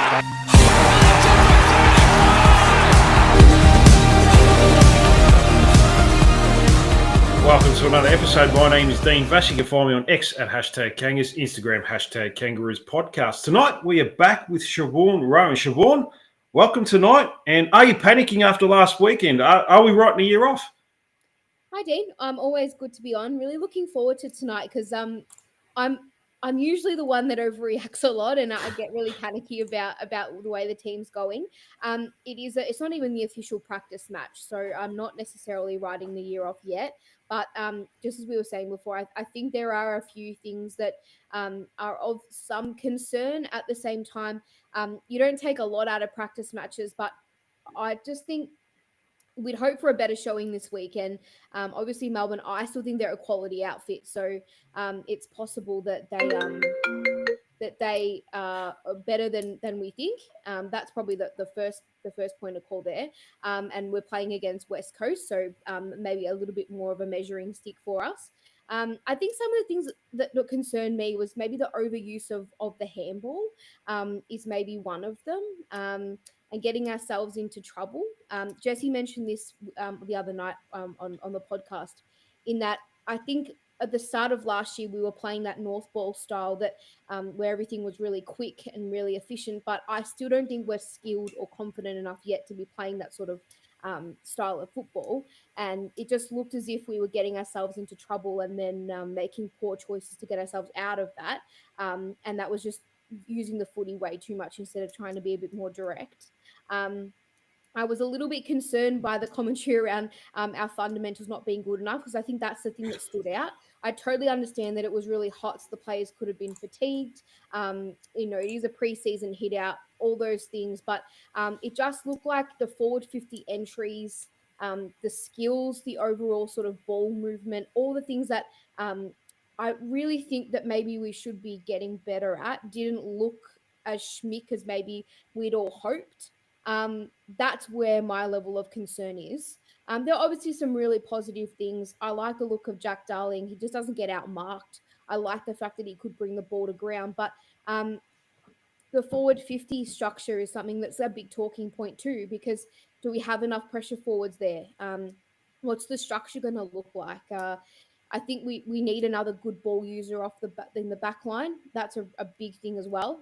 Welcome to another episode. My name is Dean Vash. You can find me on X at #Kangas, Instagram #Kangaroos Podcast. Tonight we are back with Siobhan Rowan. Siobhan, welcome tonight. And are you panicking after last weekend? Are we writing a year off? Hi, Dean. Always good to be on. Really looking forward to tonight because I'm usually the one that overreacts a lot, and I get really panicky about the way the team's going. It's not even the official practice match, so I'm not necessarily writing the year off yet. But just as we were saying before, I think there are a few things that are of some concern. At the same time, you don't take a lot out of practice matches, but I just think we'd hope for a better showing this weekend. Obviously, Melbourne, I still think they're a quality outfit, so it's possible that they are better than we think. That's probably the first point of call there. And we're playing against West Coast, so maybe a little bit more of a measuring stick for us. I think some of the things that concerned me was maybe the overuse of the handball is maybe one of them. And getting ourselves into trouble. Jesse mentioned this the other night on the podcast, in that I think at the start of last year we were playing that North ball style that where everything was really quick and really efficient, but I still don't think we're skilled or confident enough yet to be playing that sort of style of football. And it just looked as if we were getting ourselves into trouble and then making poor choices to get ourselves out of that. And that was just using the footy way too much instead of trying to be a bit more direct. I was a little bit concerned by the commentary around our fundamentals not being good enough, because I think that's the thing that stood out. I totally understand that it was really hot, so the players could have been fatigued. It is a preseason hit out, all those things, but it just looked like the forward 50 entries, the skills, the overall sort of ball movement, all the things that I really think that maybe we should be getting better at didn't look as schmick as maybe we'd all hoped. That's where my level of concern is. There are obviously some really positive things. I like the look of Jack Darling. He just doesn't get outmarked. I like the fact that he could bring the ball to ground. But the forward 50 structure is something that's a big talking point too, because do we have enough pressure forwards there? What's the structure going to look like? I think we need another good ball user in the back line. That's a big thing as well.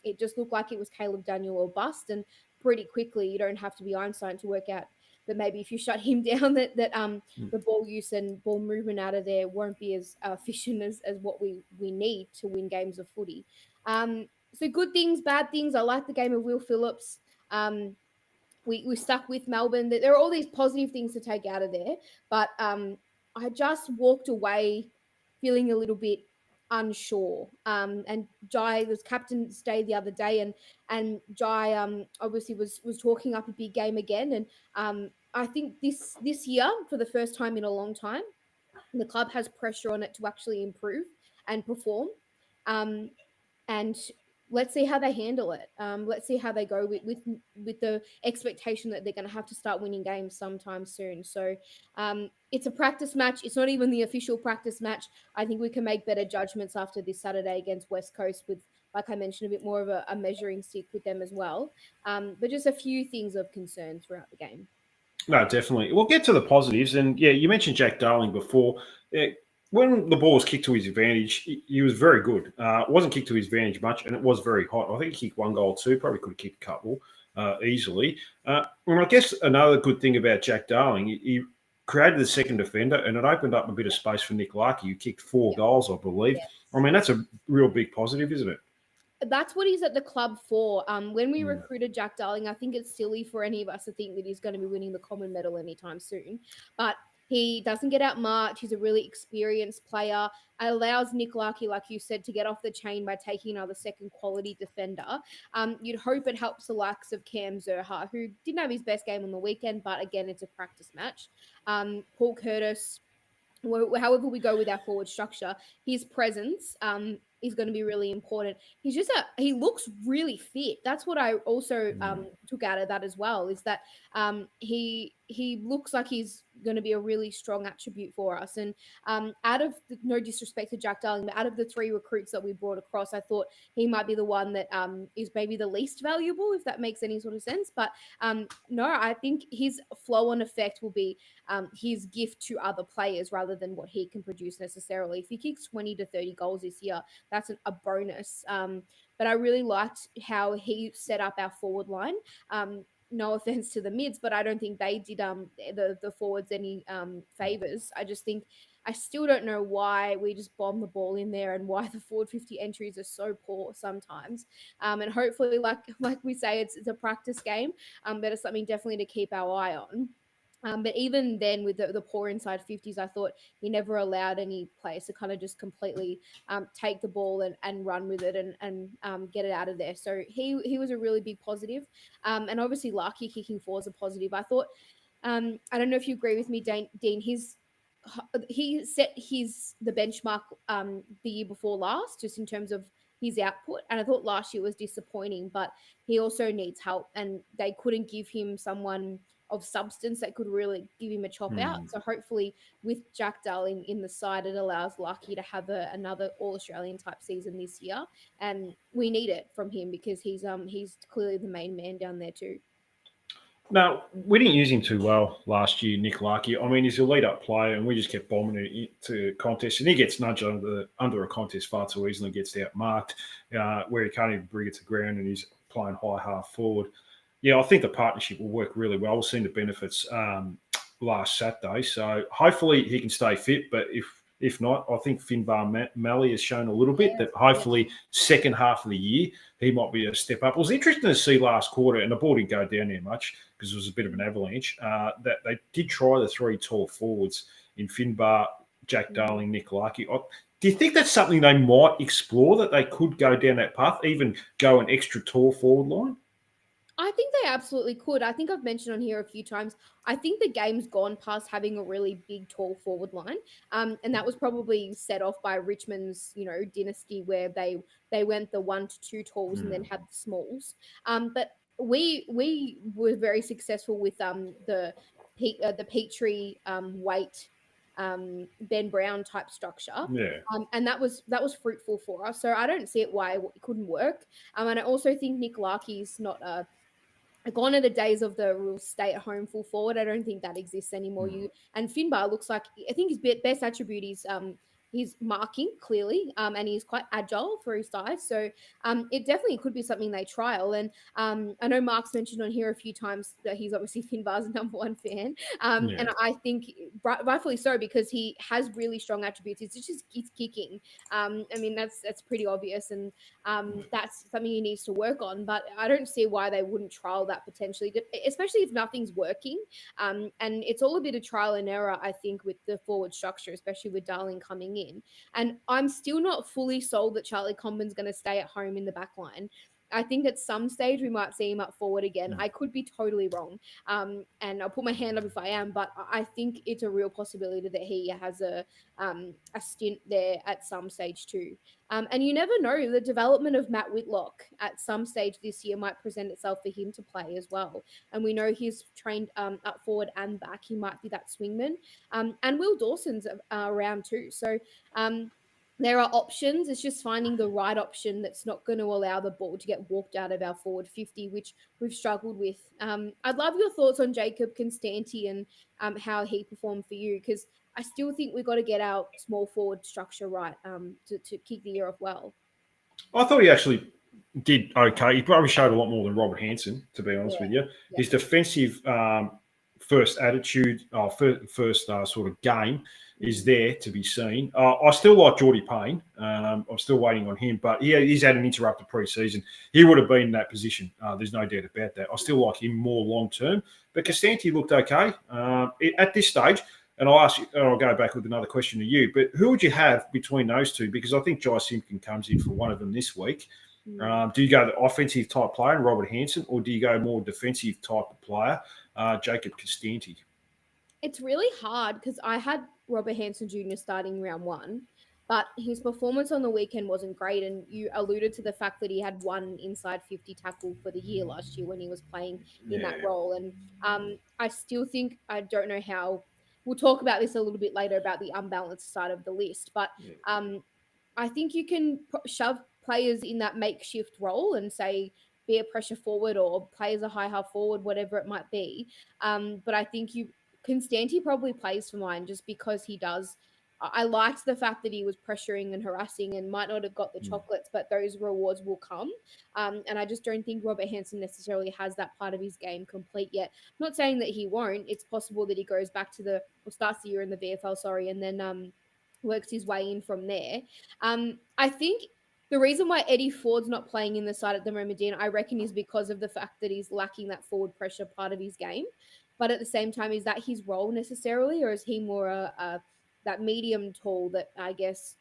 It just looked like it was Caleb Daniel or bust, and pretty quickly, you don't have to be Einstein to work out that maybe if you shut him down, that the ball use and ball movement out of there won't be as efficient as what we need to win games of footy. So good things, bad things. I like the game of Will Phillips. We stuck with Melbourne. There are all these positive things to take out of there, but I just walked away feeling a little bit unsure. And Jai was captain day the other day, and Jai obviously was talking up a big game again. And I think this year, for the first time in a long time, the club has pressure on it to actually improve and perform. And let's see how they handle it. Let's see how they go with the expectation that they're going to have to start winning games sometime soon. So it's a practice match. It's not even the official practice match. I think we can make better judgments after this Saturday against West Coast with, like I mentioned, a bit more of a measuring stick with them as well. But just a few things of concern throughout the game. No, definitely. We'll get to the positives. And yeah, you mentioned Jack Darling before. When the ball was kicked to his advantage, he was very good. It wasn't kicked to his advantage much, and it was very hot. I think he kicked one goal too. Probably could have kicked a couple easily. And I guess another good thing about Jack Darling, he created the second defender, and it opened up a bit of space for Nick Larkey, who kicked 4 goals, I believe. Yes. I mean, that's a real big positive, isn't it? That's what he's at the club for. When we recruited Jack Darling, I think it's silly for any of us to think that he's going to be winning the Common Medal anytime soon. But he doesn't get outmarked. He's a really experienced player. It allows Nick Larkey, like you said, to get off the chain by taking another second quality defender. You'd hope it helps the likes of Cam Zurhaar, who didn't have his best game on the weekend, but again, it's a practice match. Paul Curtis, however we go with our forward structure, his presence is going to be really important. He looks really fit. That's what I also took out of that as well, is that he he looks like he's going to be a really strong attribute for us. And out of no disrespect to Jack Darling, but out of the 3 recruits that we brought across, I thought he might be the one that is maybe the least valuable, if that makes any sort of sense. But no, I think his flow on effect will be his gift to other players rather than what he can produce necessarily. If he kicks 20 to 30 goals this year, that's a bonus. But I really liked how he set up our forward line. No offense to the mids, but I don't think they did the forwards any favors. I just think I still don't know why we just bomb the ball in there and why the forward 50 entries are so poor sometimes. And hopefully, like we say, it's a practice game, but it's something definitely to keep our eye on. But even then, with the poor inside 50s, I thought he never allowed any players to kind of just completely take the ball and run with it and get it out of there. So he was a really big positive. And obviously, Larky kicking four is a positive. I thought, I don't know if you agree with me, Dean, he set the benchmark the year before last, just in terms of his output. And I thought last year was disappointing, but he also needs help, and they couldn't give him someone of substance that could really give him a chop out. So hopefully with Jack Darling in the side, it allows Lucky to have another All-Australian type season this year. And we need it from him because he's clearly the main man down there too. No, we didn't use him too well last year, Nick Larkey. I mean, he's a lead-up player, and we just kept bombing it into contests. And he gets nudged under a contest far too easily, gets outmarked, where he can't even bring it to ground, and he's playing high half forward. Yeah, I think the partnership will work really well. We've seen the benefits last Saturday. So hopefully he can stay fit. But if not, I think Finbar Malley has shown a little bit that hopefully second half of the year he might be a step up. It was interesting to see last quarter, and the ball didn't go down there much because it was a bit of an avalanche, that they did try the 3 tall forwards in Finbar, Jack Darling, Nick Larkey. Do you think that's something they might explore, that they could go down that path, even go an extra tall forward line? I think they absolutely could. I think I've mentioned on here a few times. I think the game's gone past having a really big, tall forward line, and that was probably set off by Richmond's, dynasty where they went the 1 to 2 talls and then had the smalls. But we were very successful with the Petrie weight. Ben Brown type structure, and that was fruitful for us. So I don't see it why it couldn't work. And I also think Nick Larkey's not gone are the days of the real stay-at-home full forward. I don't think that exists anymore. And Finbar looks like, I think his best attribute is he's marking clearly, and he's quite agile for his size. So it definitely could be something they trial. And I know Mark's mentioned on here a few times that he's obviously Finbar's #1 fan, and I think rightfully so, because he has really strong attributes. It's just he's kicking. I mean that's pretty obvious, and that's something he needs to work on. But I don't see why they wouldn't trial that potentially, especially if nothing's working. And it's all a bit of trial and error, I think, with the forward structure, especially with Darling coming in. And I'm still not fully sold that Charlie Comben's going to stay at home in the back line. I think at some stage we might see him up forward again. I could be totally wrong. And I'll put my hand up if I am, but I think it's a real possibility that he has a stint there at some stage too. And you never know, the development of Matt Whitlock at some stage this year might present itself for him to play as well. And we know he's trained up forward and back. He might be that swingman. And Will Dawson's around too. So there are options. It's just finding the right option that's not going to allow the ball to get walked out of our forward 50, which we've struggled with. I'd love your thoughts on Jacob Constanti and how he performed for you, because I still think we've got to get our small forward structure right to kick the year off well. I thought he actually did okay. He probably showed a lot more than Robert Hansen, to be honest with you. His defensive first attitude, first sort of game is there to be seen. I still like Geordie Payne. I'm still waiting on him, but he's had an interrupted pre-season. He would have been in that position. There's no doubt about that. I still like him more long-term, but Costanti looked okay at this stage. And I'll go back with another question to you, but who would you have between those two? Because I think Jai Simpkin comes in for one of them this week. Do you go the offensive type player, Robert Hansen, or do you go more defensive type of player, Jacob Costanti? It's really hard because I had Robert Hansen Jr. starting round 1. but his performance on the weekend wasn't great. And you alluded to the fact that he had one inside 50 tackle for the year last year when he was playing in that role. And I still think, I don't know how, we'll talk about this a little bit later about the unbalanced side of the list, but I think you can shove players in that makeshift role and say, be a pressure forward or play as a high half forward, whatever it might be. But I think Constanti probably plays for mine just because he does. I liked the fact that he was pressuring and harassing and might not have got the chocolates, but those rewards will come. And I just don't think Robert Hansen necessarily has that part of his game complete yet. I'm not saying that he won't. It's possible that he goes back to or starts the year in the VFL, and then works his way in from there. I think the reason why Eddie Ford's not playing in the side at the moment, Dean, I reckon, is because of the fact that he's lacking that forward pressure part of his game. But at the same time, is that his role necessarily, or is he more that medium tall that I guess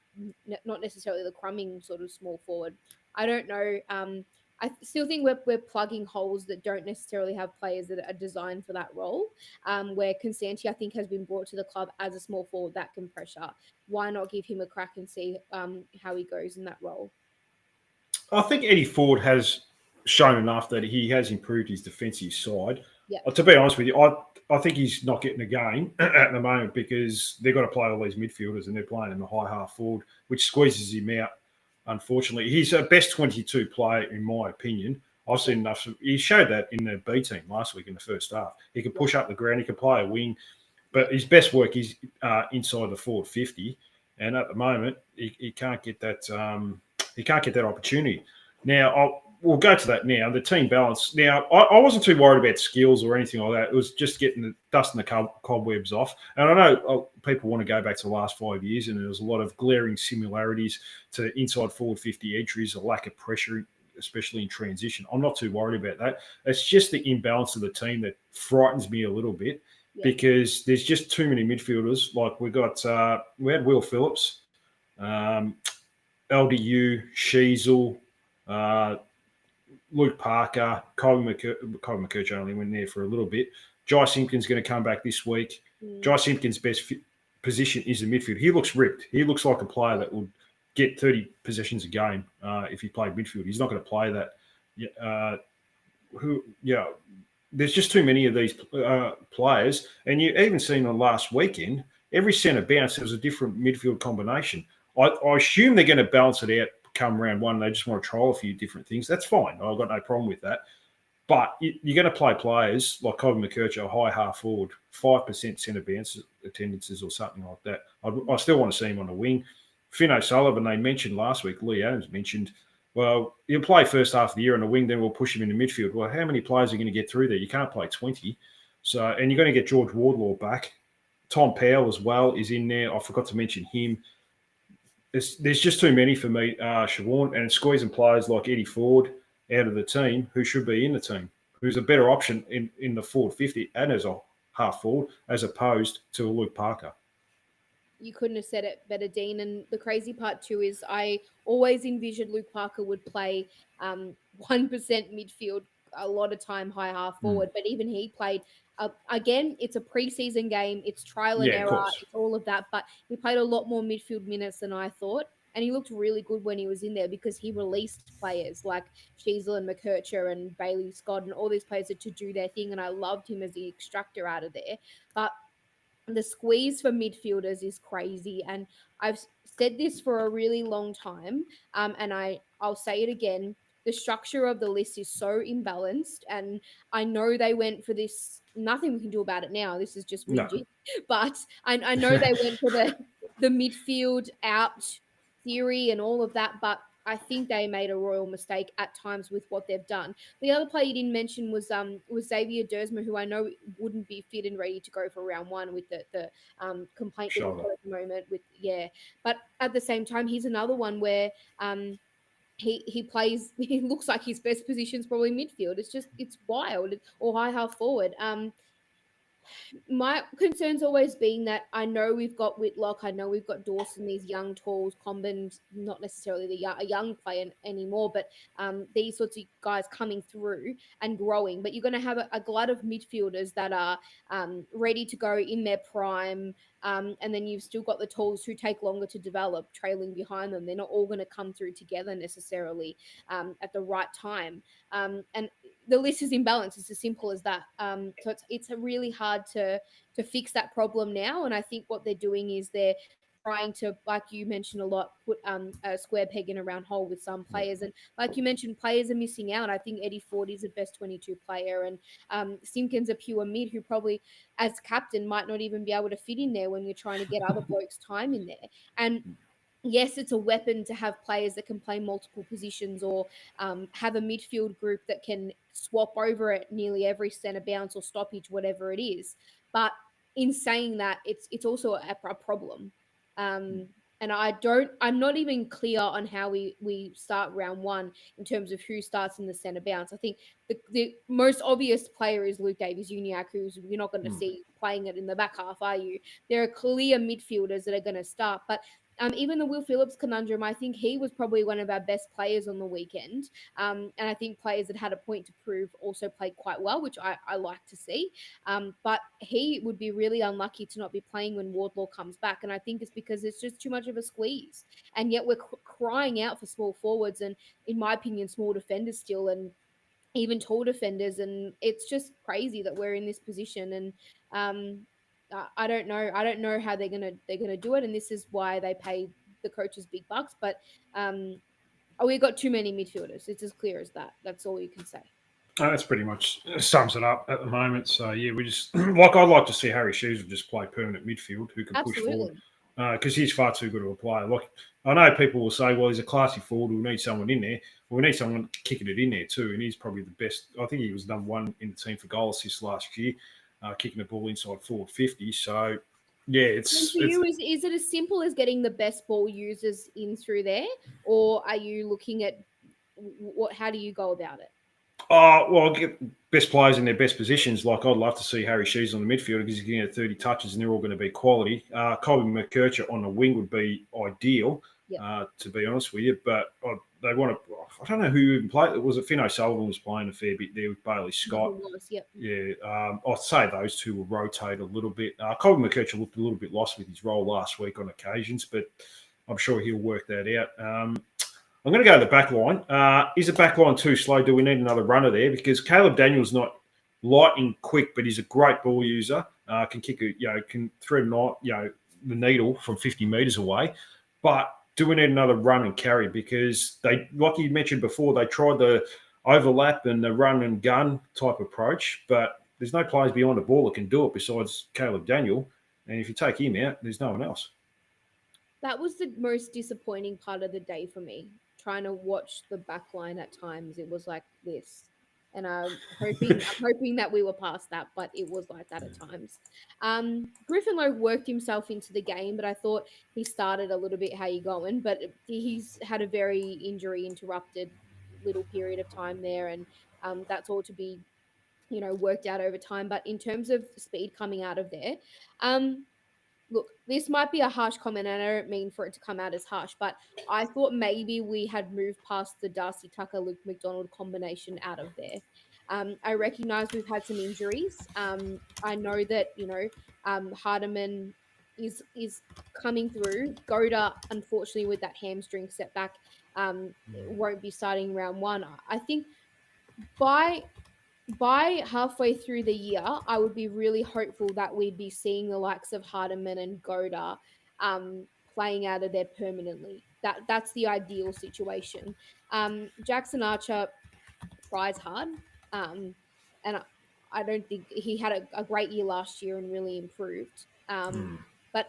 not necessarily the crumbing sort of small forward? I don't know. I still think we're plugging holes that don't necessarily have players that are designed for that role. Where Constanti, I think, has been brought to the club as a small forward that can pressure. Why not give him a crack and see how he goes in that role? I think Eddie Ford has shown enough that he has improved his defensive side. Yeah. To be honest with you, I think he's not getting a game at the moment because they've got to play all these midfielders and they're playing him a high half forward, which squeezes him out. Unfortunately, he's a best 22 player in my opinion. I've seen enough. He showed that in the B team last week in the first half. He can push up the ground. He can play a wing, but his best work is inside the forward 50. And at the moment, he can't get that. He can't get that opportunity. Now, we'll go to that now. The team balance. Now, I wasn't too worried about skills or anything like that. It was just dusting the cobwebs off. And I know people want to go back to the last 5 years, and there was a lot of glaring similarities to inside forward 50 entries, a lack of pressure, especially in transition. I'm not too worried about that. It's just the imbalance of the team that frightens me a little bit because there's just too many midfielders. Like we had Will Phillips, LDU, Sheasel, Luke Parker, Colby McKercher only went there for a little bit. Jai Simpkins going to come back this week. Jai Simpkins' best position is the midfield. He looks ripped. He looks like a player that would get 30 possessions a game if he played midfield. He's not going to play that. There's just too many of these players. And you even seen on last weekend, every centre bounce, there was a different midfield combination. I assume they're going to balance it out come round one. They just want to trial a few different things. That's fine. I've got no problem with that. But you're going to play players like Colby McKercher, a high half forward, 5% centre bounce attendances or something like that. I still want to see him on the wing. Finn O'Sullivan, they mentioned last week, Lee Adams mentioned, well, he'll play first half of the year on the wing, then we'll push him in the midfield. Well, how many players are going to get through there? You can't play 20. And you're going to get George Wardlaw back. Tom Powell as well is in there. I forgot to mention him. There's just too many for me, Siobhan, and squeezing players like Eddie Ford out of the team who should be in the team, who's a better option in the forward 50 and as a half forward as opposed to a Luke Parker. You couldn't have said it better, Dean. And the crazy part too is I always envisioned Luke Parker would play 1% midfield, a lot of time high half forward, but even he played again, it's a preseason game, it's trial and error, it's all of that, but he played a lot more midfield minutes than I thought, and he looked really good when he was in there because he released players like Sheasel and McKercher and Bailey Scott and all these players to do their thing, and I loved him as the extractor out of there. But the squeeze for midfielders is crazy, and I've said this for a really long time, and I'll say it again. The structure of the list is so imbalanced, and I know they went for this. Nothing we can do about it now. This is just whinging. No. But I know they went for the midfield out theory and all of that, but I think they made a royal mistake at times with what they've done. The other player you didn't mention was Xavier Dersma, who I know wouldn't be fit and ready to go for round one with the complaint at the moment. But at the same time, he's another one where he plays. He looks like his best position is probably midfield. It's wild, or high half forward. My concern's always been that I know we've got Whitlock, I know we've got Dawson, these young talls, Combin, not necessarily a young player anymore, but these sorts of guys coming through and growing. But you're going to have a glut of midfielders that are ready to go in their prime. And then you've still got the tools who take longer to develop, trailing behind them. They're not all going to come through together necessarily at the right time. And the list is imbalanced. It's as simple as that. So it's really hard to fix that problem now. And I think what they're doing is they're trying to, like you mentioned a lot, put a square peg in a round hole with some players. And like you mentioned, players are missing out. I think Eddie Ford is the best 22 player, and Simpkins a pure mid who probably, as captain, might not even be able to fit in there when you're trying to get other blokes time in there. And yes, it's a weapon to have players that can play multiple positions or have a midfield group that can swap over at nearly every centre bounce or stoppage, whatever it is. But in saying that, it's also a problem. And I'm not even clear on how we start round one in terms of who starts in the centre bounce. I think the most obvious player is Luke Davies-Uniacke, who you're not going to see playing it in the back half, are you? There are clear midfielders that are going to start, but even the Will Phillips conundrum, I think he was probably one of our best players on the weekend. And I think players that had a point to prove also played quite well, which I like to see. But he would be really unlucky to not be playing when Wardlaw comes back. And I think it's because it's just too much of a squeeze. And yet we're crying out for small forwards and, in my opinion, small defenders still, and even tall defenders. And it's just crazy that we're in this position. And I don't know. I don't know how they're gonna do it, and this is why they pay the coaches big bucks. But we got too many midfielders. It's as clear as that. That's all you can say. That's pretty much sums it up at the moment. So yeah, we just like I'd like to see Harry Shearer just play permanent midfield who can push forward because he's far too good of a player. Like I know people will say, well, he's a classy forward. We'll need someone in there. Well, we need someone kicking it in there too, and he's probably the best. I think he was number one in the team for goal assists last year, kicking the ball inside forward 50. So yeah, it's for you, is it as simple as getting the best ball users in through there, or are you looking at what? How do you go about it? Well, get best players in their best positions. Like I'd love to see Harry Shearer on the midfield because he's going to get 30 touches and they're all going to be quality. Colby McKercher on the wing would be ideal, to be honest with you. But they want to. I don't know who even played. Was it Finn O'Sullivan was playing a fair bit there with Bailey Scott? Yeah, I'd say those two will rotate a little bit. Colby McKercher looked a little bit lost with his role last week on occasions, but I'm sure he'll work that out. I'm going to go to the back line. Is the back line too slow? Do we need another runner there? Because Caleb Daniel's not lightning quick, but he's a great ball user. Can kick can thread the needle from 50 metres away. But do we need another run and carry? Because they, like you mentioned before, they tried the overlap and the run and gun type approach, but there's no players behind the ball that can do it besides Caleb Daniel. And if you take him out, there's no one else. That was the most disappointing part of the day for me. Trying to watch the back line at times, it was like this. And I'm hoping that we were past that, but it was like that at times. Griffin Logue worked himself into the game, but I thought he started a little bit how you going, but he's had a very injury interrupted little period of time there, and that's all to be, worked out over time. But in terms of speed coming out of there, look, this might be a harsh comment, and I don't mean for it to come out as harsh, but I thought maybe we had moved past the Darcy Tucker Luke McDonald combination out of there. I recognize we've had some injuries. I know that Hardiman is coming through. Goda, unfortunately, with that hamstring setback, won't be starting round one. I think by halfway through the year, I would be really hopeful that we'd be seeing the likes of Hardiman and Goda playing out of there permanently. That's the ideal situation. Jackson Archer tries hard, and I don't think he had a great year last year and really improved. But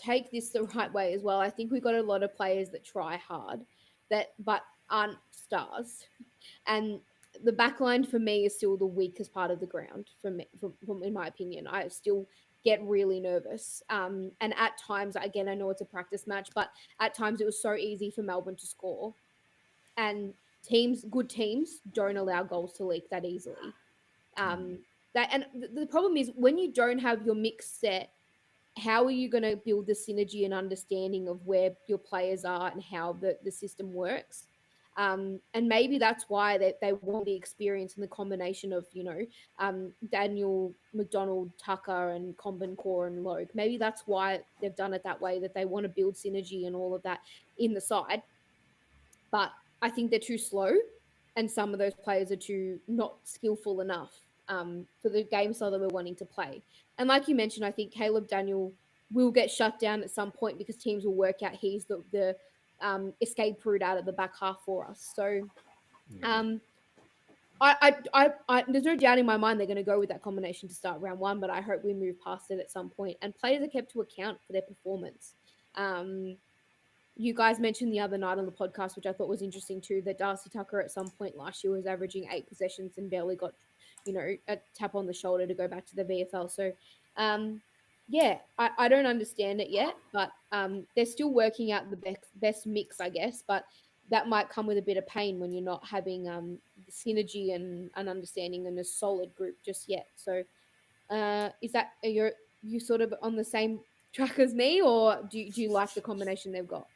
take this the right way as well. I think we've got a lot of players that try hard, but aren't stars, and the back line for me is still the weakest part of the ground for me, in my opinion. I still get really nervous. And at times, again, I know it's a practice match, but at times it was so easy for Melbourne to score. And good teams don't allow goals to leak that easily. The problem is when you don't have your mix set, how are you going to build the synergy and understanding of where your players are and how the system works? And maybe that's why they want the experience and the combination of, Daniel, McDonald, Tucker, and Combin Core and Logue. Maybe that's why they've done it that way, that they want to build synergy and all of that in the side. But I think they're too slow, and some of those players are too not skillful enough for the game style that we're wanting to play. And like you mentioned, I think Caleb Daniel will get shut down at some point because teams will work out he's the escape route out of the back half for us. So there's no doubt in my mind they're going to go with that combination to start round one, but I hope we move past it at some point and players are kept to account for their performance. You guys mentioned the other night on the podcast, which I thought was interesting too, that Darcy Tucker at some point last year was averaging 8 possessions and barely got, a tap on the shoulder to go back to the VFL. So, I don't understand it yet, but they're still working out the best mix, I guess. But that might come with a bit of pain when you're not having synergy and an understanding and a solid group just yet. So, are you sort of on the same track as me, or do you like the combination they've got?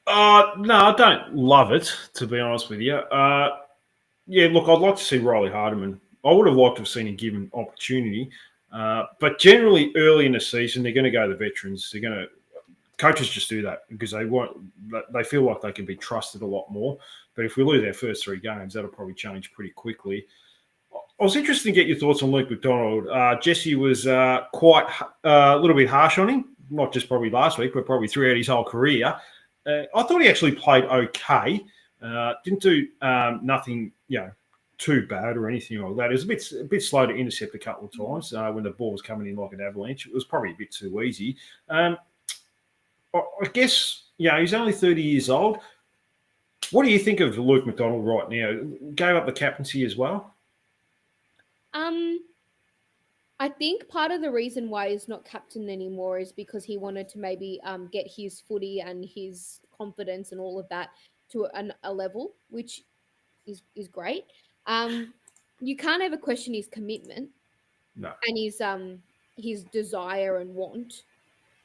No, I don't love it, to be honest with you. Look, I'd like to see Riley Hardiman. I would have liked to have seen him given opportunity. But generally, early in the season, they're going to go to the veterans. Coaches just do that because they feel like they can be trusted a lot more. But if we lose our first 3 games, that'll probably change pretty quickly. I was interested to get your thoughts on Luke McDonald. Jesse was quite a little bit harsh on him, not just probably last week, but probably throughout his whole career. I thought he actually played okay. Didn't do nothing, too bad or anything like that. It was a bit slow to intercept a couple of times when the ball was coming in like an avalanche. It was probably a bit too easy. I guess, he's only 30 years old. What do you think of Luke McDonald right now? Gave up the captaincy as well? I think part of the reason why he's not captain anymore is because he wanted to maybe get his footy and his confidence and all of that to a level, which is great. You can't ever question his commitment and his desire and want.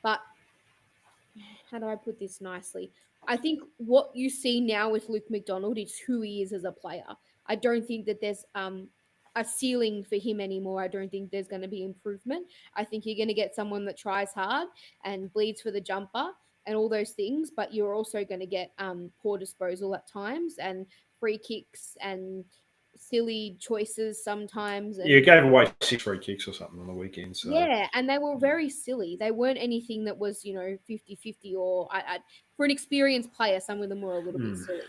But how do I put this nicely? I think what you see now with Luke McDonald is who he is as a player. I don't think that there's a ceiling for him anymore. I don't think there's going to be improvement. I think you're going to get someone that tries hard and bleeds for the jumper and all those things, but you're also going to get poor disposal at times and free kicks and silly choices sometimes. And, you gave away 6 free kicks or something on the weekend. So. Yeah, and they were very silly. They weren't anything that was, 50-50 or for an experienced player, some of them were a little bit silly.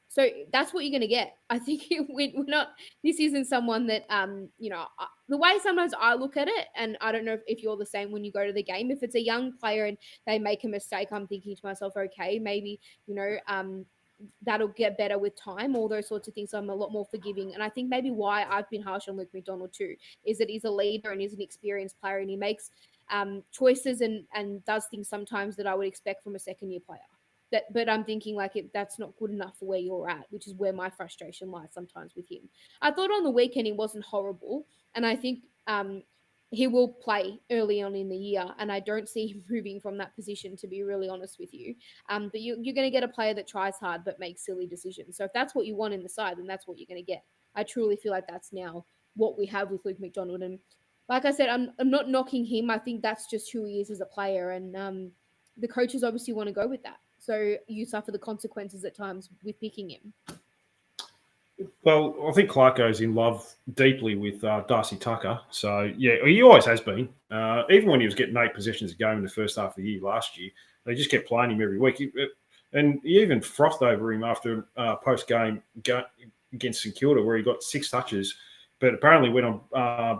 So that's what you're going to get. I think we're not, this isn't someone that, the way sometimes I look at it, and I don't know if you're the same when you go to the game, if it's a young player and they make a mistake, I'm thinking to myself, okay, maybe, that'll get better with time, all those sorts of things. So I'm a lot more forgiving. And I think maybe why I've been harsh on Luke McDonald too, is that he's a leader and he's an experienced player and he makes choices and does things sometimes that I would expect from a second-year player. But I'm thinking that's not good enough for where you're at, which is where my frustration lies sometimes with him. I thought on the weekend he wasn't horrible, and I think he will play early on in the year, and I don't see him moving from that position, to be really honest with you. But you're going to get a player that tries hard but makes silly decisions. So if that's what you want in the side, then that's what you're going to get. I truly feel like that's now what we have with Luke McDonald. And like I said, I'm not knocking him. I think that's just who he is as a player, and the coaches obviously want to go with that. So you suffer the consequences at times with picking him. Well, I think Clarko's in love deeply with Darcy Tucker. So, yeah, he always has been. Even when he was getting 8 possessions a game in the first half of the year last year, they just kept playing him every week. And he even frothed over him after post-game against St Kilda where he got 6 touches. But apparently went on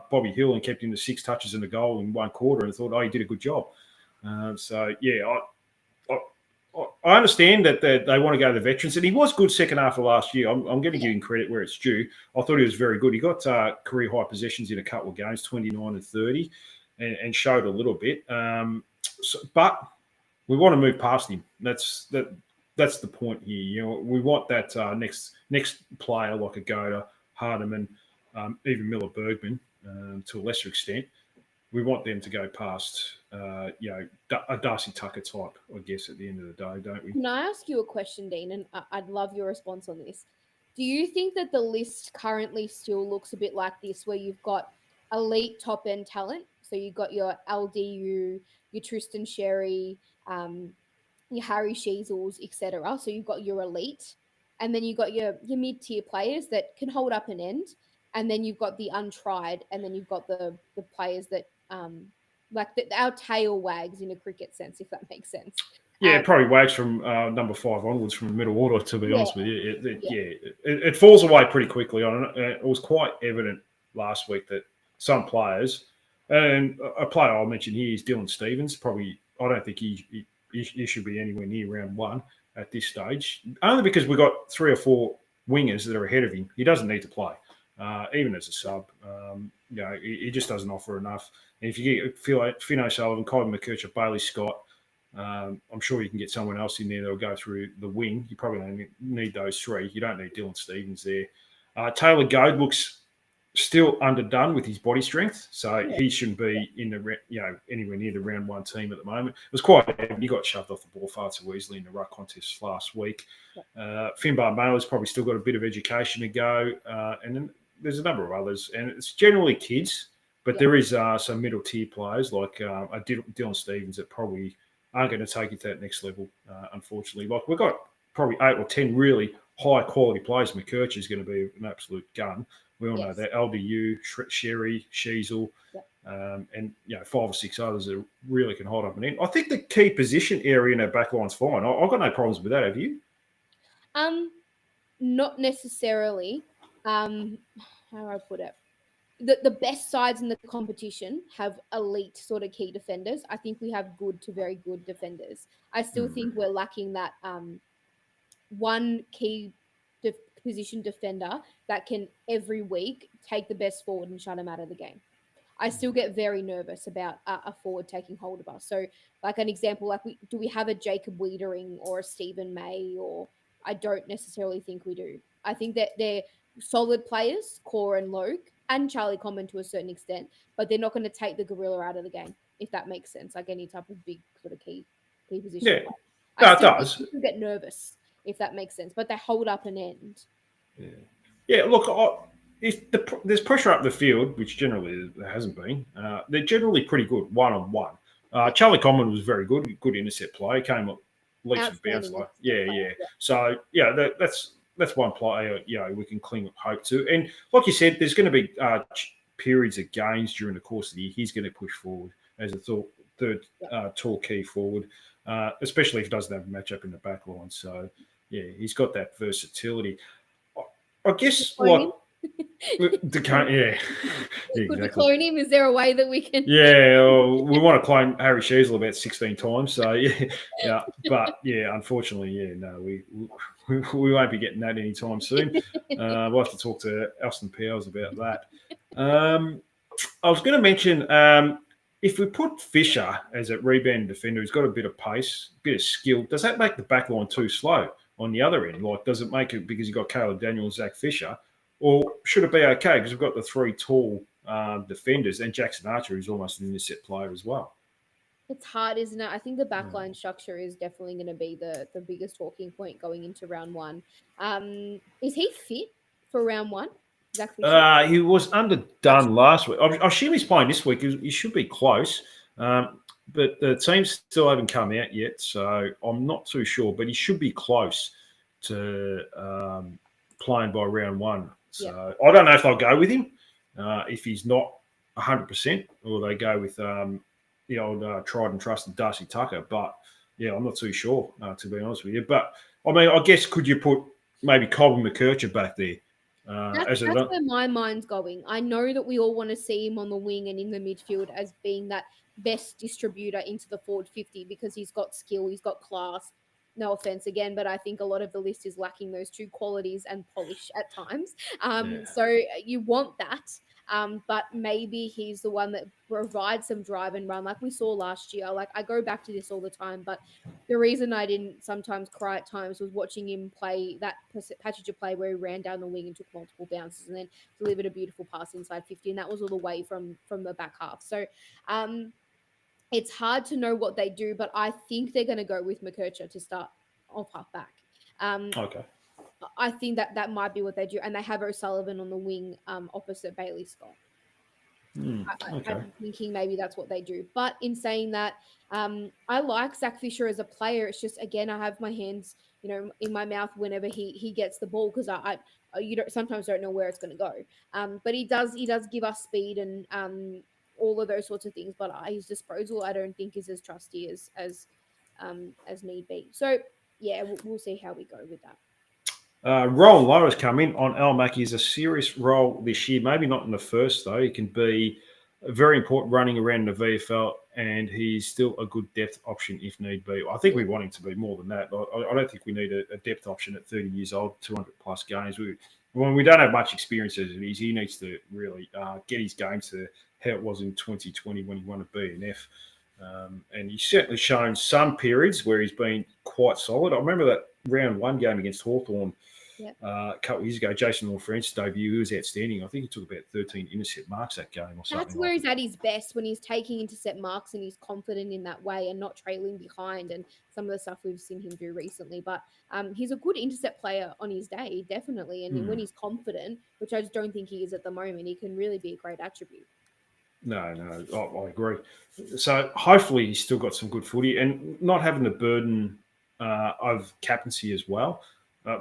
Bobby Hill and kept him to 6 touches in the goal in 1 quarter and thought, he did a good job. I understand that they want to go to the veterans, and he was good second half of last year. I'm going to give him credit where it's due. I thought he was very good. He got career high possessions in a couple of games, 29 and 30, and showed a little bit. But we want to move past him. That's the point here. We want that next player like a Goda, Hardiman, even Miller Bergman to a lesser extent. We want them to go past, a Darcy Tucker type, I guess, at the end of the day, don't we? Can I ask you a question, Dean? And I'd love your response on this. Do you think that the list currently still looks a bit like this, where you've got elite top end talent? So you've got your LDU, your Tristan Sherry, your Harry Sheezels, etc. So you've got your elite, and then you've got your mid tier players that can hold up an end, and then you've got the untried, and then you've got the players that our tail wags in a cricket sense, if that makes sense. Yeah, it probably wags from number 5 onwards from the middle order, to be honest with you. Yeah. It falls away pretty quickly. It was quite evident last week that some players, and a player I'll mention here is Dylan Stevens. Probably, I don't think he should be anywhere near round 1 at this stage, only because we've got 3 or 4 wingers that are ahead of him. He doesn't need to play, even as a sub. He just doesn't offer enough. And if you get Fino Sullivan, Colin McKercher, Bailey Scott, I'm sure you can get someone else in there that'll go through the wing. You probably don't need those 3. You don't need Dylan Stevens there. Taylor Goad looks still underdone with his body strength, so he shouldn't be in the anywhere near the round 1 team at the moment. It was quite evident. He got shoved off the ball far too easily in the ruck contest last week. Finbar Mailer's probably still got a bit of education to go, and then there's a number of others, and it's generally kids, but there is some middle tier players like Dylan Stevens that probably aren't going to take it to that next level, unfortunately. Like, we've got probably 8 or 10 really high-quality players. McKercher is going to be an absolute gun. We all know that. LDU, Sherry, Sheezel, and 5 or 6 others that really can hold up an end. I think the key position area in our back line's fine. I've got no problems with that. Have you? Not necessarily. How do I put it? The best sides in the competition have elite sort of key defenders. I think we have good to very good defenders. I still think we're lacking that one key position defender that can every week take the best forward and shut him out of the game. I still get very nervous about a forward taking hold of us. So, like an example, do we have a Jacob Wiedering or a Stephen May? Or I don't necessarily think we do. I think that they're solid players, Core and Loke, and Charlie Common to a certain extent, but they're not going to take the gorilla out of the game, if that makes sense. Like any type of big sort of key position. Yeah, it does. I get nervous, if that makes sense, but they hold up an end. Yeah. Look, if there's pressure up the field, which generally there hasn't been, they're generally pretty good one-on-one. Charlie Common was very good intercept play. Came up leaps and bounds like So that's one player we can cling hope to. And like you said, there's going to be periods of gains during the course of the year. He's going to push forward as a third tall key forward, especially if he doesn't have a matchup in the back line. So he's got that versatility. I guess exactly. Clone him? Is there a way that we can? We want to clone Harry Sheezel about 16 times. So but unfortunately, no, we won't be getting that anytime soon. We'll have to talk to Alston Powers about that. I was going to mention if we put Fisher as a rebound defender who's got a bit of pace, a bit of skill, does that make the back line too slow on the other end? Like, does it make it because you've got Caleb Daniels, Zach Fisher? Or should it be okay because we've got the 3 tall defenders and Jackson Archer, who's almost an intercept player as well? It's hard, isn't it? I think the backline structure is definitely going to be the biggest talking point going into round 1. Is he fit for round 1? Exactly. He was underdone last week. I assume he's playing this week. He should be close. But the teams still haven't come out yet, so I'm not too sure. But he should be close to playing by round 1. So I don't know if they'll go with him if he's not 100%, or they go with the old tried and trusted Darcy Tucker. But I'm not too sure to be honest with you. But I mean, I guess could you put maybe Colin McKercher back there? That's where my mind's going. I know that we all want to see him on the wing and in the midfield as being that best distributor into the forward 50 because he's got skill, he's got class. No offense again, but I think a lot of the list is lacking those 2 qualities and polish at times. So you want that. But maybe he's the one that provides some drive and run like we saw last year. Like I go back to this all the time, but the reason I didn't sometimes cry at times was watching him play that passage of play where he ran down the wing and took multiple bounces and then delivered a beautiful pass inside 50, and that was all the way from the back half. So it's hard to know what they do, but I think they're going to go with McKercher to start off half back. Okay. I think that might be what they do, and they have O'Sullivan on the wing opposite Bailey Scott. Okay. I'm thinking maybe that's what they do. But in saying that, I like Zach Fisher as a player. It's just, again, I have my hands, in my mouth whenever he gets the ball, because I you sometimes don't know where it's going to go. But he does give us speed and all of those sorts of things. But his disposal, I don't think, is as trusty as need be. So yeah, we'll see how we go with that. Rowan Lowe has come in on Al Mackey. Is a serious role this year. Maybe not in the first, though. He can be very important running around in the VFL, and he's still a good depth option if need be. I think we want him to be more than that. I don't think we need a depth option at 30 years old, 200-plus games. When we don't have much experience as it is, he needs to really get his game to how it was in 2020 when he won a BNF. And he's certainly shown some periods where he's been quite solid. I remember that round one game against Hawthorn a couple of years ago. Jason Lafrence's debut, he was outstanding. I think he took about 13 intercept marks that game or something. That's where he's at his best, when he's taking intercept marks and he's confident in that way and not trailing behind, and some of the stuff we've seen him do recently. But he's a good intercept player on his day, definitely. And when he's confident, which I just don't think he is at the moment, he can really be a great attribute. No, I agree. So hopefully he's still got some good footy and not having the burden of captaincy as well.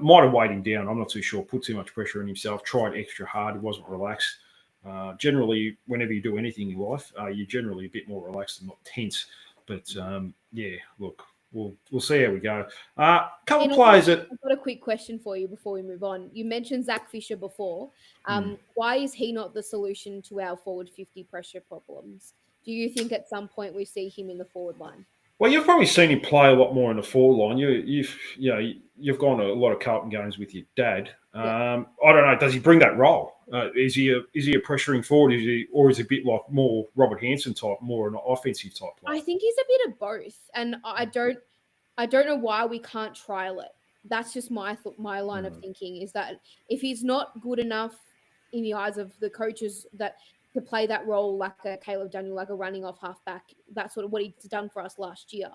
Might have weighed him down. I'm not too sure. Put too much pressure on himself. Tried extra hard. He wasn't relaxed. Generally, whenever you do anything in life, you're generally a bit more relaxed and not tense. But look, we'll see how we go. Couple of players that I've got a quick question for you before we move on. You mentioned Zach Fisher before. Why is he not the solution to our forward 50 pressure problems? Do you think at some point we see him in the forward line? Well, you've probably seen him play a lot more in the forward line. You've gone to a lot of Carlton games with your dad. I don't know. Does he bring that role? Is he a pressuring forward? Is he a bit like more Robert Hansen type, more an offensive type player? I think he's a bit of both, and I don't know why we can't trial it. That's just my line of thinking, is that if he's not good enough in the eyes of the coaches to play that role like a Caleb Daniel, like a running off halfback, that's sort of what he's done for us last year.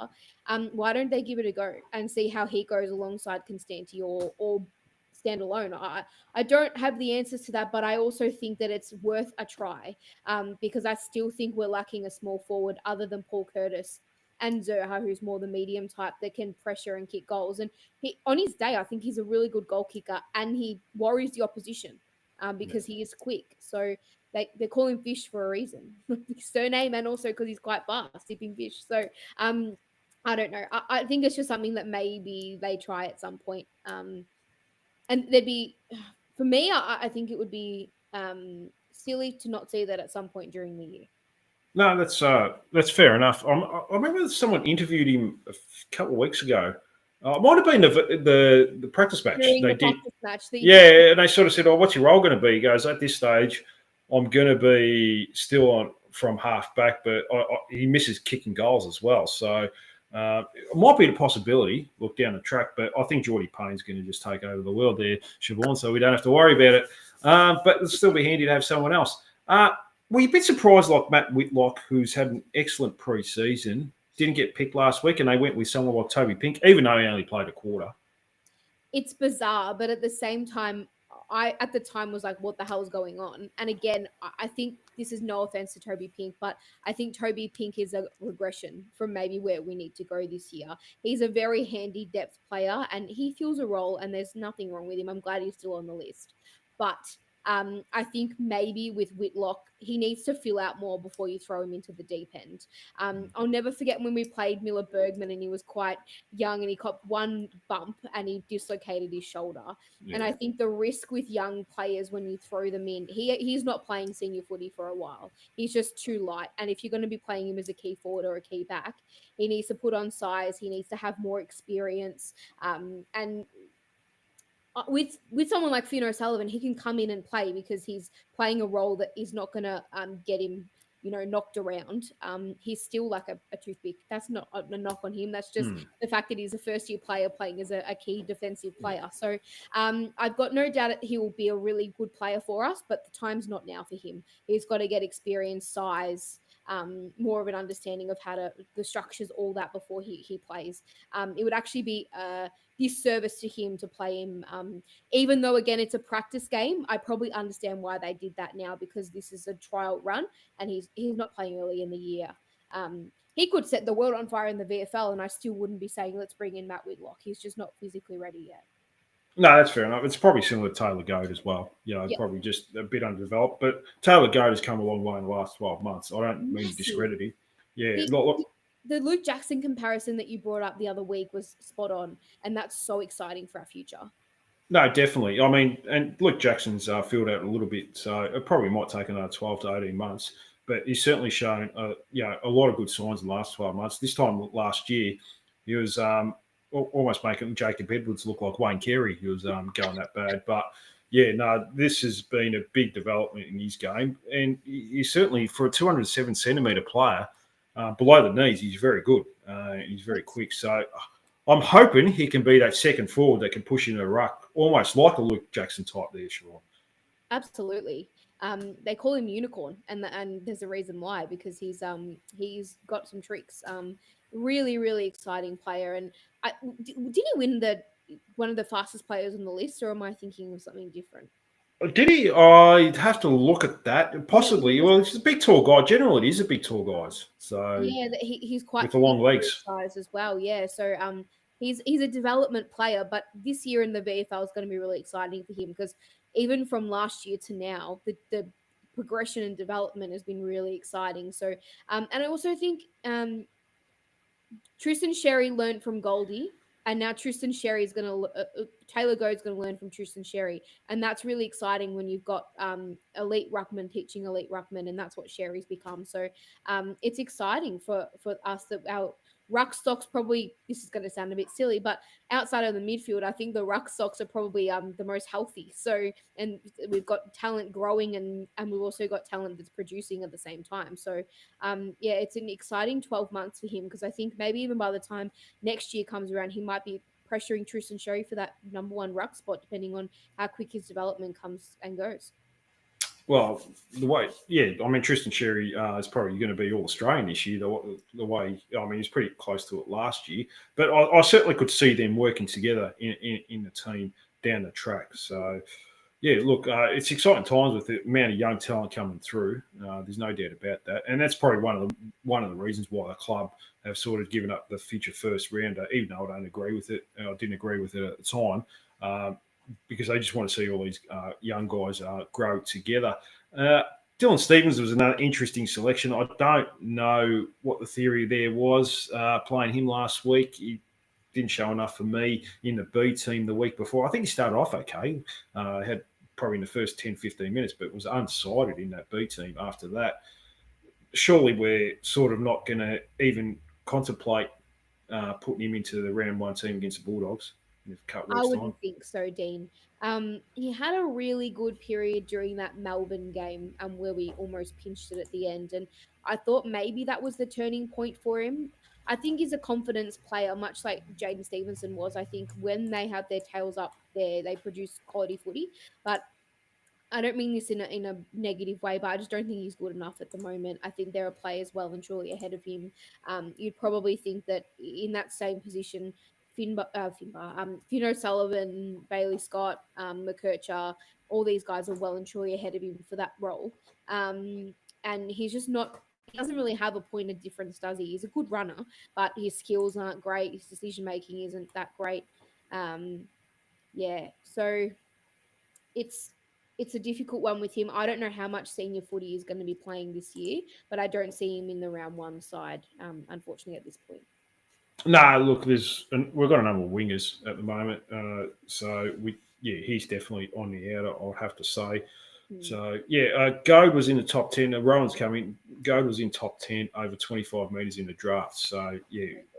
Why don't they give it a go and see how he goes alongside Constanti or stand alone? I don't have the answers to that, but I also think that it's worth a try, because I still think we're lacking a small forward other than Paul Curtis and Zerha, who's more the medium type that can pressure and kick goals. And on his day, I think he's a really good goal kicker, and he worries the opposition because he is quick. So they call him Fish for a reason, his surname, and also because he's quite fast, Sipping Fish. So I don't know. I think it's just something that maybe they try at some point. And there'd be, for me, I think it would be silly to not see that at some point during the year. No, that's fair enough. I remember someone interviewed him a couple of weeks ago. It might have been the practice match. And they sort of said, "Oh, what's your role going to be?" He goes, "At this stage, I'm going to be still on from half back, but he misses kicking goals as well. So it might be a possibility, look down the track, but I think Geordie Payne's going to just take over the world there, Siobhan, so we don't have to worry about it. But it'll still be handy to have someone else. Were you a bit surprised, like Matt Whitlock, who's had an excellent pre-season, didn't get picked last week, and they went with someone like Toby Pink, even though he only played a quarter? It's bizarre, but at the same time, I at the time was like, what the hell is going on? And again, I think this is no offense to Toby Pink, but I think Toby Pink is a regression from maybe where we need to go this year. He's a very handy depth player and he fills a role, and there's nothing wrong with him. I'm glad he's still on the list. But I think maybe with Whitlock, he needs to fill out more before you throw him into the deep end. I'll never forget when we played Miller Bergman and he was quite young and he caught one bump and he dislocated his shoulder. Yeah. And I think the risk with young players when you throw them in, he's not playing senior footy for a while. He's just too light. And if you're going to be playing him as a key forward or a key back, he needs to put on size. He needs to have more experience. And with someone like Finn O'Sullivan, he can come in and play because he's playing a role that is not going to get him, knocked around. He's still like a toothpick. That's not a knock on him. That's just the fact that he's a first-year player playing as a key defensive player. So I've got no doubt that he will be a really good player for us, but the time's not now for him. He's got to get experience, size, more of an understanding of how the structures, all that before he plays. It would actually be disservice to him to play him. Even though, again, it's a practice game, I probably understand why they did that now because this is a trial run and he's not playing early in the year. He could set the world on fire in the VFL and I still wouldn't be saying, let's bring in Matt Whitlock. He's just not physically ready yet. No, that's fair enough. It's probably similar to Taylor Goad as well. Probably just a bit underdeveloped. But Taylor Goad has come a long way in the last 12 months. I don't mean to discredit him. Yeah, the Luke Jackson comparison that you brought up the other week was spot on, and that's so exciting for our future. No, definitely. I mean, and Luke Jackson's filled out a little bit, so it probably might take another 12 to 18 months. But he's certainly shown, a lot of good signs in the last 12 months. This time last year, he was almost making Jacob Edwards look like Wayne Carey. He was going that bad. But, this has been a big development in his game. And he's certainly, for a 207-centimetre player, below the knees, he's very good. He's very quick. So I'm hoping he can be that second forward that can push into a ruck, almost like a Luke Jackson type there, Siobhan. Absolutely. They call him Unicorn, and there's a reason why, because he's got some tricks. Really, really exciting player. And did he win one of the fastest players on the list, or am I thinking of something different? Did he? I'd have to look at that. Possibly. Well, he's a big, tall guy. Generally, it is a big, tall guys. So he's quite with the long legs size as well. Yeah. So he's a development player, but this year in the VFL is going to be really exciting for him because even from last year to now, the progression and development has been really exciting. So and I also think Tristan Sherry learned from Goldie. And now Tristan Sherry is going to Taylor Goad's going to learn from Tristan Sherry, and that's really exciting when you've got elite ruckman teaching elite ruckman, and that's what Sherry's become. So it's exciting for us that our ruck stocks probably, this is going to sound a bit silly, but outside of the midfield, I think the ruck stocks are probably the most healthy. So, and we've got talent growing and we've also got talent that's producing at the same time. So, it's an exciting 12 months for him because I think maybe even by the time next year comes around, he might be pressuring Tristan Sherry for that number one ruck spot, depending on how quick his development comes and goes. Well, Tristan Sherry is probably going to be All-Australian this year. The way, he's pretty close to it last year. But I certainly could see them working together in the team down the track. So, it's exciting times with the amount of young talent coming through. There's no doubt about that, and that's probably one of the reasons why the club have sort of given up the future first rounder, even though I don't agree with it. I didn't agree with it at the time. Because they just want to see all these young guys grow together. Dylan Stephens was another interesting selection. I don't know what the theory there was playing him last week. He didn't show enough for me in the B team the week before. I think he started off okay. Had probably in the first 10, 15 minutes, but was unsighted in that B team after that. Surely we're sort of not going to even contemplate putting him into the round one team against the Bulldogs. I wouldn't think so, Dean. He had a really good period during that Melbourne game where we almost pinched it at the end. And I thought maybe that was the turning point for him. I think he's a confidence player, much like Jaden Stevenson was. I think when they have their tails up there, they produce quality footy. But I don't mean this in a negative way, but I just don't think he's good enough at the moment. I think there are players well and truly ahead of him. You'd probably think that in that same position, Finn O'Sullivan, Bailey Scott, McKercher, all these guys are well and truly ahead of him for that role. And he's just not, he doesn't really have a point of difference, does he? He's a good runner, but his skills aren't great. His decision-making isn't that great. So it's a difficult one with him. I don't know how much senior footy is going to be playing this year, but I don't see him in the round one side, unfortunately, at this point. Look, we've got a number of wingers at the moment. He's definitely on the outer, I'll have to say. So, Goad was in the top 10. Rowan's coming. Goad was in top 10 over 25 metres in the draft. So,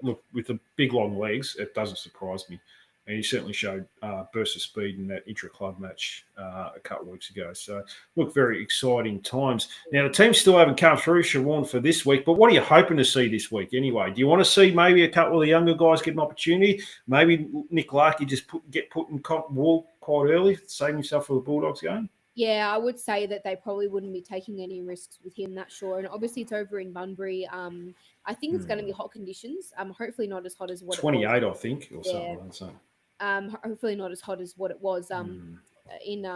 look, with the big, long legs, it doesn't surprise me. And he certainly showed burst of speed in that intra-club match a couple of weeks ago. So, look, very exciting times. Now, the teams still haven't come through, Siobhan, for this week. But what are you hoping to see this week anyway? Do you want to see maybe a couple of the younger guys get an opportunity? Maybe Nick Larkey just get put in wall quite early, save himself for the Bulldogs game? Yeah, I would say that they probably wouldn't be taking any risks with him, that's sure. And obviously, it's over in Bunbury. I think it's going to be hot conditions. Hopefully not as hot as what 28, it was. I think, or something like that. So. Hopefully not as hot as what it was in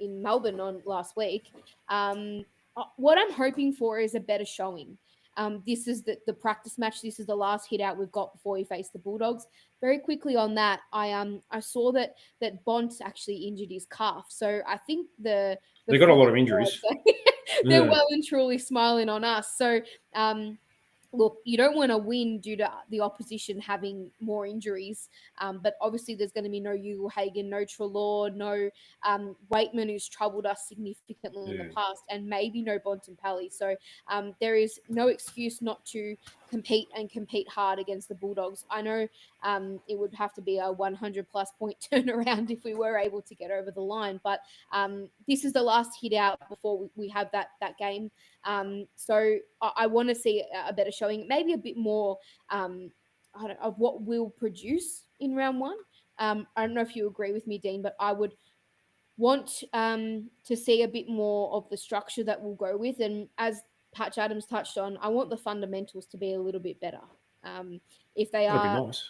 Melbourne on last week. What I'm hoping for is a better showing. This is the practice match. This is the last hit out we've got before we face the Bulldogs. Very quickly on that, I saw that Bont actually injured his calf. So I think they got a lot of injuries. They're well and truly smiling on us. So look, you don't want to win due to the opposition having more injuries. But obviously there's going to be no Ugle-Hagan, no Treloar, no Waitman, who's troubled us significantly in the past, and maybe no Bontempelli. So there is no excuse not to compete hard against the Bulldogs. I know it would have to be a 100-plus point turnaround if we were able to get over the line. But this is the last hit out before we have that game. So I want to see a better showing, maybe a bit more of what we'll produce in round one. I don't know if you agree with me, Dean, but I would want to see a bit more of the structure that we'll go with. And as Patch Adams touched on, I want the fundamentals to be a little bit better. If they are, nice.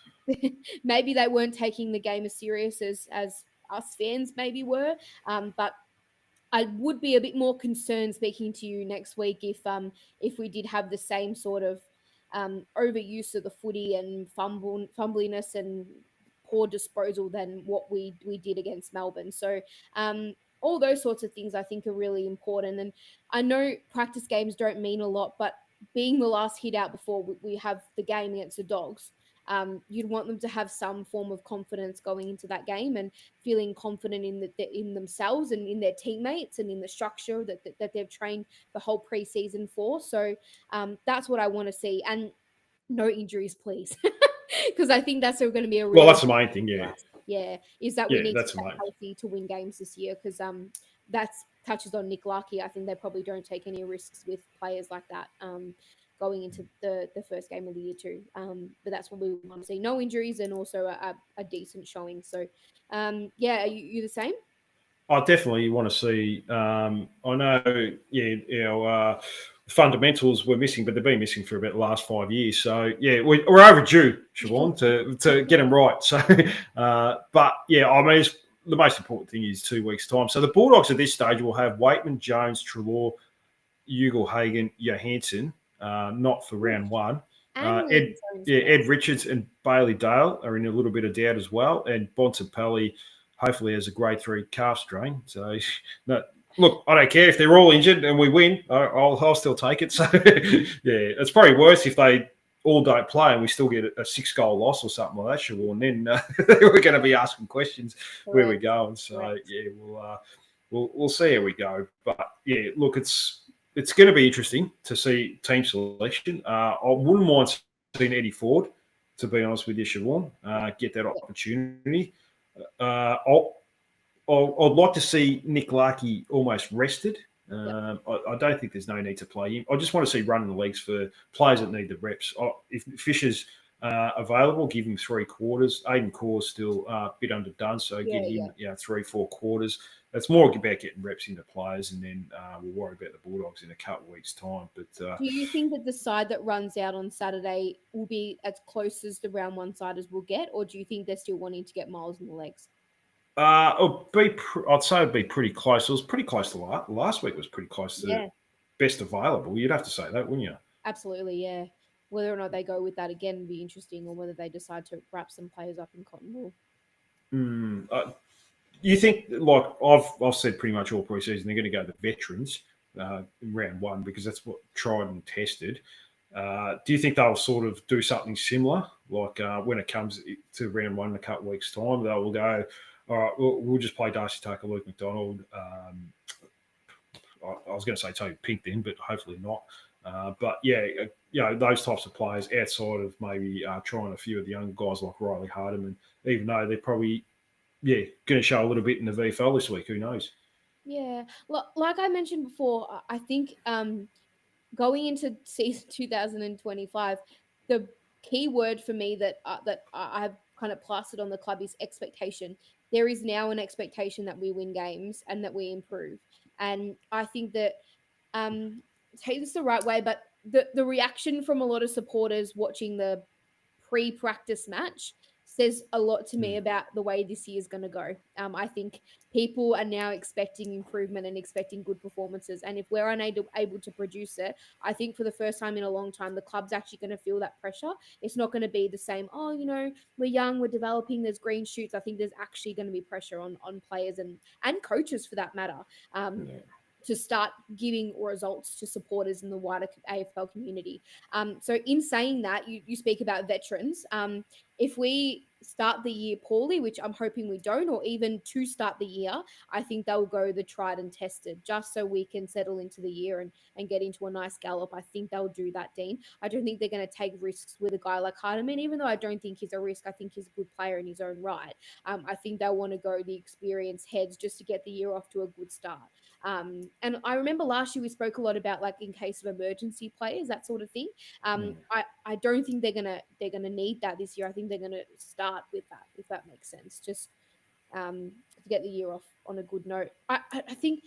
Maybe they weren't taking the game as serious as us fans maybe were, but I would be a bit more concerned speaking to you next week if we did have the same sort of overuse of the footy and fumbliness and poor disposal than what we did against Melbourne. So all those sorts of things I think are really important. And I know practice games don't mean a lot, but being the last hit out before we have the game against the Dogs, you'd want them to have some form of confidence going into that game and feeling confident in themselves and in their teammates and in the structure that they've trained the whole preseason for. So that's what I want to see. And no injuries, please. Because I think that's going to be a well, that's the main thing, yeah. Yeah, is that we need to stay healthy to win games this year, because that touches on Nick Larkey. I think they probably don't take any risks with players like that going into the first game of the year too. But that's what we want to see. No injuries and also a decent showing. So, yeah, are you the same? I definitely want to see. I know, fundamentals were missing, but they've been missing for about the last 5 years. So, yeah, we're overdue, Siobhan, to get them right. So, but, yeah, I mean, the most important thing is 2 weeks' time. So the Bulldogs at this stage will have Waitman, Jones, Treloar, Ugle-Hagan, Johansson, not for round one. Ed Richards and Bailey Dale are in a little bit of doubt as well. And Bontempelli hopefully has a grade 3 calf strain. So, no, look, I don't care if they're all injured and we win. I'll still take it. So, yeah, it's probably worse if they all don't play and we still get a 6-goal loss or something like that, Siobhan. Then we're going to be asking questions where we're going. So, yeah, we'll see how we go. But, yeah, look, it's going to be interesting to see team selection. I wouldn't mind seeing Eddie Ford, to be honest with you, Siobhan, get that opportunity. I'd like to see Nick Larkey almost rested. I don't think there's no need to play him. I just want to see running the legs for players that need the reps. If Fisher's available, give him 3 quarters. Aiden Core's still a bit underdone, so give him 3-4 quarters. It's more about getting reps into players, and then we'll worry about the Bulldogs in a couple of weeks' time. But do you think that the side that runs out on Saturday will be as close as the round one side as we'll get, or do you think they're still wanting to get miles in the legs? I'd say it'd be pretty close. It was pretty close to last week. Was pretty close to best available. You'd have to say that, wouldn't you? Absolutely, yeah. Whether or not they go with that again would be interesting, or whether they decide to wrap some players up in cotton wool. You think, like I've said pretty much all preseason, they're going to go the veterans in round one because that's what tried and tested. Do you think they'll sort of do something similar, like when it comes to round one in a couple of weeks' time? They will go, all right, we'll just play Darcy Tucker, Luke McDonald. I was going to say Toby Pink then, but hopefully not. But yeah, those types of players outside of maybe trying a few of the young guys like Riley Hardeman, even though they're probably going to show a little bit in the VFL this week. Who knows? Yeah, like I mentioned before, I think going into season 2025, the key word for me that I've kind of plastered on the club is expectation. There is now an expectation that we win games and that we improve, and I think that take this the right way, but the reaction from a lot of supporters watching the pre-practice match says a lot to me about the way this year is going to go. I think people are now expecting improvement and expecting good performances. And if we're able to produce it, I think for the first time in a long time, the club's actually going to feel that pressure. It's not going to be the same, oh, we're young, we're developing, there's green shoots. I think there's actually going to be pressure on players and coaches for that matter. To start giving results to supporters in the wider AFL community. So in saying that, you speak about veterans. If we start the year poorly, which I'm hoping we don't, or even to start the year, I think they'll go the tried and tested just so we can settle into the year and get into a nice gallop. I think they'll do that, Dean. I don't think they're going to take risks with a guy like Hardeman, even though I don't think he's a risk. I think he's a good player in his own right. I think they'll want to go the experienced heads just to get the year off to a good start. And I remember last year we spoke a lot about like in case of emergency players, that sort of thing. I don't think they're gonna need that this year. I think they're gonna start with that, if that makes sense. Just to get the year off on a good note. I think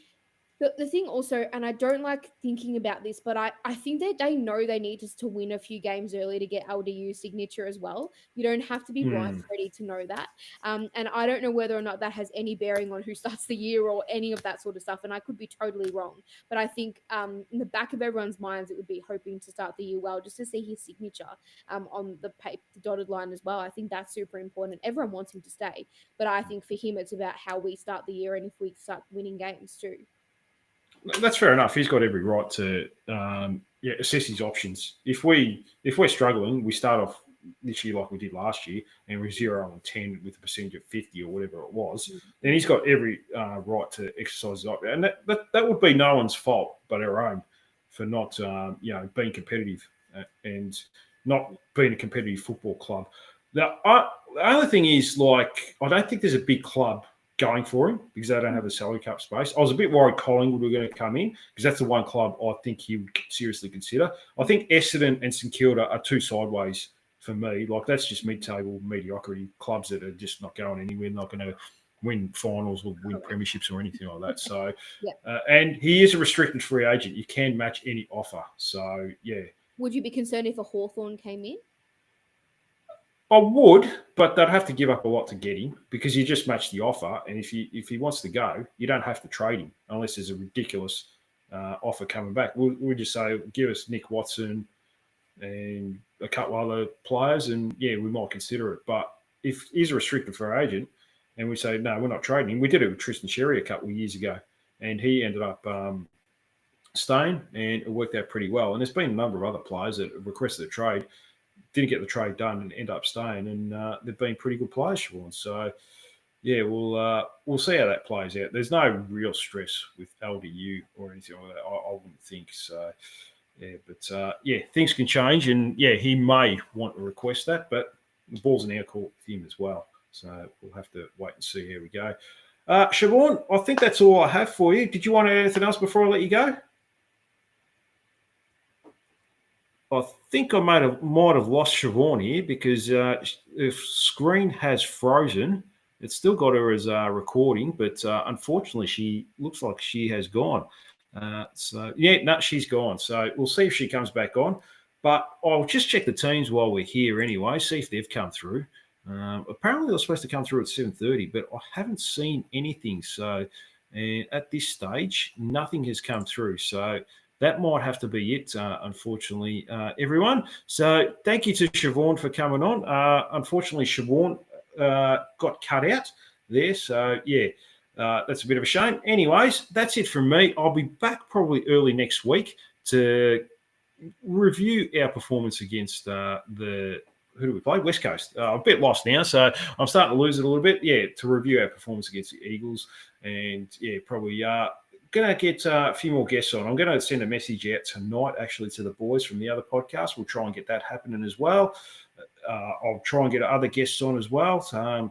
the thing also, and I don't like thinking about this, but I think that they know they need to win a few games early to get LDU signature as well. You don't have to be blind ready to know that. And I don't know whether or not that has any bearing on who starts the year or any of that sort of stuff. And I could be totally wrong. But I think in the back of everyone's minds, it would be hoping to start the year well, just to see his signature on the dotted line as well. I think that's super important. Everyone wants him to stay. But I think for him, it's about how we start the year and if we start winning games too. That's fair enough. He's got every right to assess his options. If we're struggling, we start off this year like we did last year, and we're 0-10 with a percentage of 50 or whatever it was. Then he's got every right to exercise his option, and that would be no one's fault but our own for not being competitive and not being a competitive football club. The only thing is, like, I don't think there's a big club going for him because they don't have the salary cap space. I was a bit worried Collingwood were going to come in because that's the one club I think he would seriously consider. I think Essendon and St Kilda are two sideways for me. Like, that's just mid-table mediocrity clubs that are just not going anywhere, not going to win finals or win premierships or anything like that. So, and he is a restricted free agent. You can match any offer. So, yeah. Would you be concerned if a Hawthorn came in? I would, but they'd have to give up a lot to get him because you just match the offer. And if he wants to go, you don't have to trade him unless there's a ridiculous offer coming back. We'll just say, give us Nick Watson and a couple other players, and we might consider it. But if he's a restricted free agent and we say, no, we're not trading him, we did it with Tristan Sherry a couple of years ago, and he ended up staying, and it worked out pretty well. And there's been a number of other players that have requested a trade, didn't get the trade done and end up staying, and they've been pretty good players, Sean. So, we'll see how that plays out. There's no real stress with LDU or anything like that, I wouldn't think. So, things can change, and, he may want to request that, but the ball's in our court with him as well. So we'll have to wait and see how we go. Siobhan, I think that's all I have for you. Did you want anything else before I let you go? I think I might have lost Siobhan here because the screen has frozen. It's still got her as recording, but unfortunately, she looks like she has gone. She's gone. So we'll see if she comes back on. But I'll just check the teams while we're here anyway, see if they've come through. Apparently, they're supposed to come through at 7:30, but I haven't seen anything. So at this stage, nothing has come through. So that might have to be it, unfortunately, everyone. So thank you to Siobhan for coming on. Unfortunately, Siobhan got cut out there. So, that's a bit of a shame. Anyways, that's it from me. I'll be back probably early next week to review our performance against who do we play? West Coast. I'm a bit lost now, so I'm starting to lose it a little bit. To review our performance against the Eagles and, probably going to get a few more guests on. I'm going to send a message out tonight, actually, to the boys from the other podcast. We'll try and get that happening as well. I'll try and get other guests on as well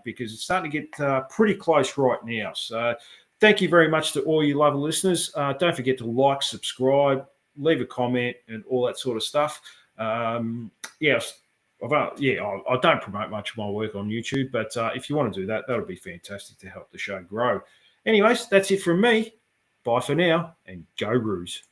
because it's starting to get pretty close right now. So thank you very much to all you lovely listeners. Don't forget to like, subscribe, leave a comment, and all that sort of stuff. Yes. I don't promote much of my work on YouTube, but if you want to do that, that'll be fantastic to help the show grow. Anyways, that's it from me. Bye for now, and go Roos.